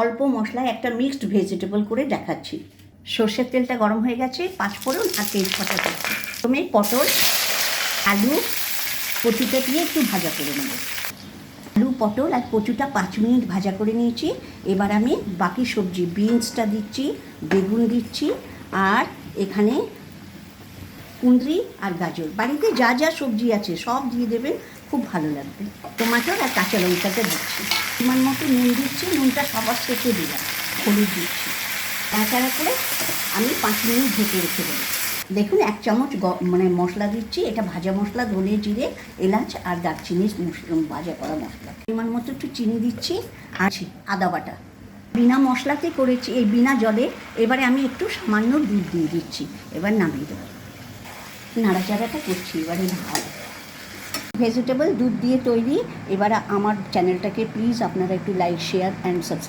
অল্প মশলায় একটা মিক্সড ভেজিটেবল করে দেখাচ্ছি। সর্ষের তেলটা গরম হয়ে গেছে, পাঁচফোড়ন আর তেজপাতা করছি। প্রথমে পটল, আলু, কচুটা দিয়ে একটু ভাজা করে নেব। আলু, পটল আর কচুটা 5 মিনিট ভাজা করে নিয়েছি। এবার আমি বাকি সবজি বিনসটা দিচ্ছি, বেগুন দিচ্ছি, আর এখানে কুঁদরি আর গাজর, বাড়িতে যা যা সবজি আছে সব দিয়ে দেবেন, খুব ভালো লাগবে। টমাটো আর কাঁচা লঙ্কাটা দিচ্ছি, পরিমাণ মতো নুন দিচ্ছি, নুনটা সবার শেষে দিলাম, হলুদ দিচ্ছি। নাড়াচাড়া করে আমি 5 মিনিট ঢেকে রেখে দেবো। দেখুন 1 চামচ মশলা দিচ্ছি, এটা ভাজা মশলা, ধনে জিরে এলাচ আর দারচিনি ভাজা করা মশলা। পরিমাণ মতো একটু চিনি দিচ্ছি আর আদা বাটা। বিনা মশলাতে করেছি, এই বিনা জলে। এবারে আমি একটু সামান্য দুধ দিয়ে দিচ্ছি, এবার নামিয়ে দেবো। নাড়াচাড়াটা করছি এবারে ভালো। ভেজিটেবল দুধ দিয়ে তৈরি। এবার আমার চ্যানেলটাকে প্লিজ আপনারা একটু লাইক, শেয়ার অ্যান্ড সাবস্ক্রাইব